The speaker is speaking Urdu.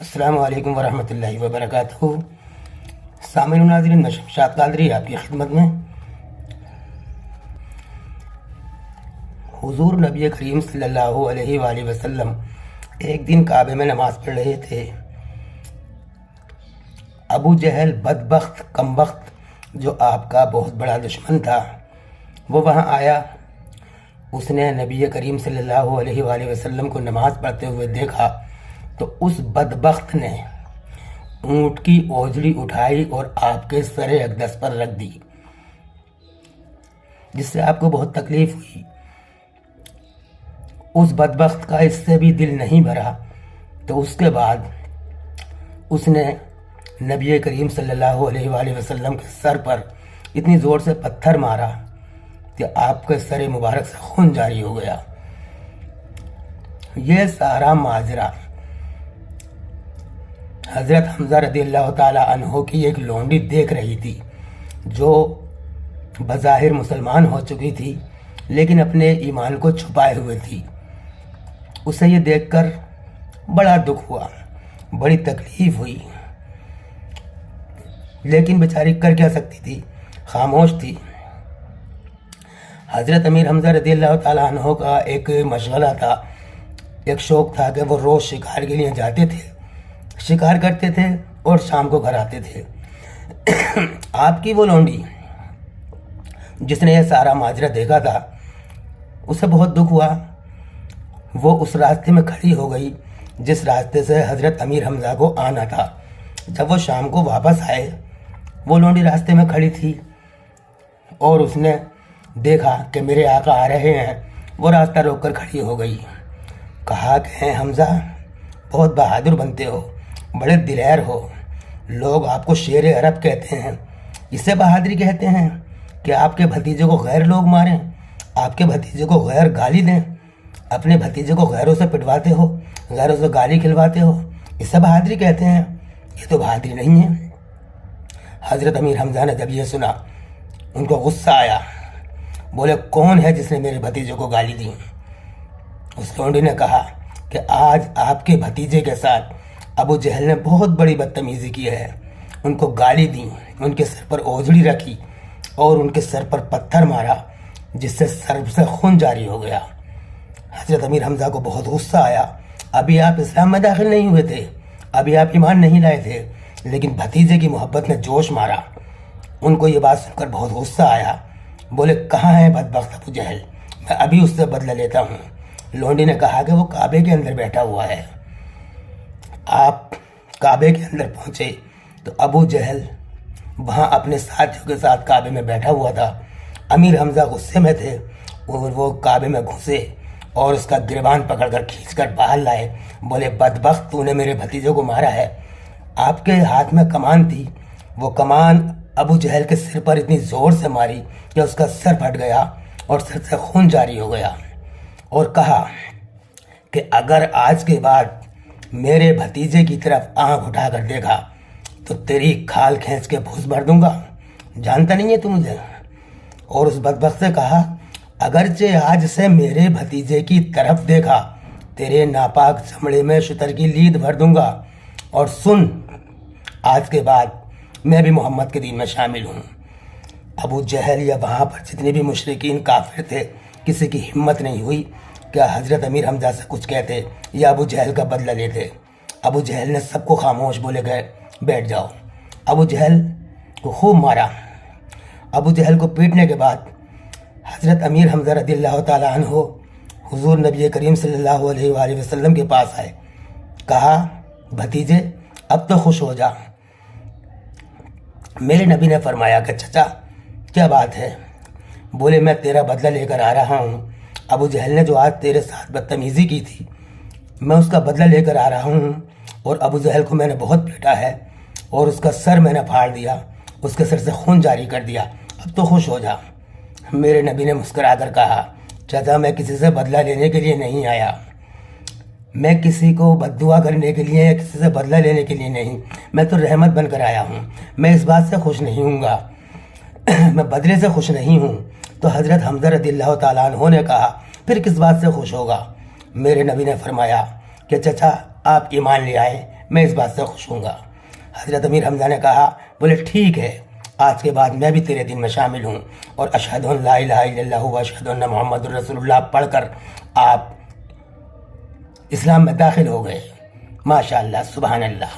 السلام علیکم ورحمۃ اللہ وبرکاتہ۔ سامعین و ناظرین، میں شمشاد قادری آپ کی خدمت میں۔ حضور نبی کریم صلی اللہ علیہ وآلہ وسلم ایک دن کعبے میں نماز پڑھ رہے تھے۔ ابو جہل بدبخت کمبخت جو آپ کا بہت بڑا دشمن تھا، وہ وہاں آیا۔ اس نے نبی کریم صلی اللہ علیہ وآلہ وسلم کو نماز پڑھتے ہوئے دیکھا تو اس بدبخت نے اونٹ کی اوجڑی اٹھائی اور آپ کے سر اقدس پر رکھ دی، جس سے آپ کو بہت تکلیف ہوئی۔ اس بدبخت کا اس سے بھی دل نہیں بھرا، تو اس کے بعد اس نے نبی کریم صلی اللہ علیہ وآلہ وسلم کے سر پر اتنی زور سے پتھر مارا کہ آپ کے سر مبارک سے خون جاری ہو گیا۔ یہ سارا ماجرا حضرت حمزہ رضی اللہ تعالی عنہ کی ایک لونڈی دیکھ رہی تھی، جو بظاہر مسلمان ہو چکی تھی لیکن اپنے ایمان کو چھپائے ہوئے تھی۔ اسے یہ دیکھ کر بڑا دکھ ہوا، بڑی تکلیف ہوئی، لیکن بیچاری کر کیا سکتی تھی، خاموش تھی۔ حضرت امیر حمزہ رضی اللہ تعالی عنہ کا ایک مشغلہ تھا، ایک شوق تھا کہ وہ روز شکار کے لیے جاتے تھے، شکار کرتے تھے اور شام کو گھر آتے تھے۔ آپ کی وہ لونڈی جس نے یہ سارا ماجرا دیکھا تھا، اسے بہت دکھ ہوا۔ وہ اس راستے میں کھڑی ہو گئی جس راستے سے حضرت امیر حمزہ کو آنا تھا۔ جب وہ شام کو واپس آئے، وہ لونڈی راستے میں کھڑی تھی اور اس نے دیکھا کہ میرے آقا آ رہے ہیں۔ وہ راستہ روک کر کھڑی ہو گئی۔ کہا کہ حمزہ، بہت بہادر بنتے ہو، بڑے دلیر ہو، لوگ آپ کو شیر عرب کہتے ہیں۔ اسے بہادری کہتے ہیں کہ آپ کے بھتیجے کو غیر لوگ ماریں، آپ کے بھتیجے کو غیر گالی دیں، اپنے بھتیجے کو غیروں سے پٹواتے ہو، غیروں سے گالی کھلواتے ہو، اسے بہادری کہتے ہیں؟ یہ تو بہادری نہیں ہے۔ حضرت امیر حمزہ نے جب یہ سنا، ان کو غصہ آیا، بولے کون ہے جس نے میرے بھتیجے کو گالی دی؟ اس لونڈی نے کہا کہ آج آپ کے بھتیجے کے ساتھ ابو جہل نے بہت بڑی بدتمیزی کی ہے، ان کو گالی دی، ان کے سر پر اوجڑی رکھی اور ان کے سر پر پتھر مارا، جس سے سر سے خون جاری ہو گیا۔ حضرت امیر حمزہ کو بہت غصہ آیا۔ ابھی آپ اسلام میں داخل نہیں ہوئے تھے، ابھی آپ ایمان نہیں لائے تھے، لیکن بھتیجے کی محبت نے جوش مارا۔ ان کو یہ بات سن کر بہت غصہ آیا۔ بولے کہاں ہے بدبخت ابو جہل، میں ابھی اس سے بدلہ لیتا ہوں۔ لونڈی نے کہا کہ وہ کعبے کے اندر بیٹھا ہوا ہے۔ آپ کعبے کے اندر پہنچے تو ابو جہل وہاں اپنے ساتھیوں کے ساتھ کعبے میں بیٹھا ہوا تھا۔ امیر حمزہ غصے میں تھے اور وہ کعبے میں گھسے اور اس کا گریبان پکڑ کر کھینچ کر باہر لائے۔ بولے بدبخت، تو نے میرے بھتیجے کو مارا ہے۔ آپ کے ہاتھ میں کمان تھی، وہ کمان ابو جہل کے سر پر اتنی زور سے ماری کہ اس کا سر پھٹ گیا اور سر سے خون جاری ہو گیا، اور کہا کہ اگر آج کے بعد میرے بھتیجے کی طرف آنکھ اٹھا کر دیکھا تو تیری کھال کھینچ کے بھوس بھر دوں گا، جانتا نہیں ہے تو مجھے؟ اور اس بدبخت سے کہا اگرچہ آج سے میرے بھتیجے کی طرف دیکھا، تیرے ناپاک چمڑے میں شتر کی لید بھر دوں گا، اور سن، آج کے بعد میں بھی محمد کے دین میں شامل ہوں۔ ابو جہل یا وہاں پر جتنے بھی مشرکین کافر تھے، کسی کی ہمت نہیں ہوئی کہ حضرت امیر حمزہ سے کچھ کہتے یا ابو جہل کا بدلہ لیتے۔ ابو جہل نے سب کو خاموش بولے گئے بیٹھ جاؤ۔ ابو جہل کو خوب مارا۔ ابو جہل کو پیٹنے کے بعد حضرت امیر حمزہ رضی اللہ تعالی عنہ حضور نبی کریم صلی اللہ علیہ وآلہ وسلم کے پاس آئے۔ کہا بھتیجے، اب تو خوش ہو جا۔ میرے نبی نے فرمایا کہ چچا کیا بات ہے؟ بولے میں تیرا بدلہ لے کر آ رہا ہوں۔ ابو جہل نے جو آج تیرے ساتھ بدتمیزی کی تھی، میں اس کا بدلہ لے کر آ رہا ہوں، اور ابو جہل کو میں نے بہت پیٹا ہے اور اس کا سر میں نے پھاڑ دیا، اس کے سر سے خون جاری کر دیا، اب تو خوش ہو جا۔ میرے نبی نے مسکرا کر کہا چچا، میں کسی سے بدلہ لینے کے لیے نہیں آیا، میں کسی کو بددعا کرنے کے لیے یا کسی سے بدلہ لینے کے لیے نہیں، میں تو رحمت بن کر آیا ہوں۔ میں اس بات سے خوش نہیں ہوں گا، میں بدلے سے خوش نہیں ہوں۔ تو حضرت حمزہ رضی اللہ تعالیٰ عنہ نے کہا پھر کس بات سے خوش ہوگا؟ میرے نبی نے فرمایا کہ چچا آپ ایمان لے آئے، میں اس بات سے خوش ہوں گا۔ حضرت امیر حمزہ نے کہا، بولے ٹھیک ہے، آج کے بعد میں بھی تیرے دن میں شامل ہوں، اور اشہد ان لا الہ الا اللہ و اشہد ان محمد رسول اللہ پڑھ کر آپ اسلام میں داخل ہو گئے۔ ماشاء اللہ، سبحان اللہ۔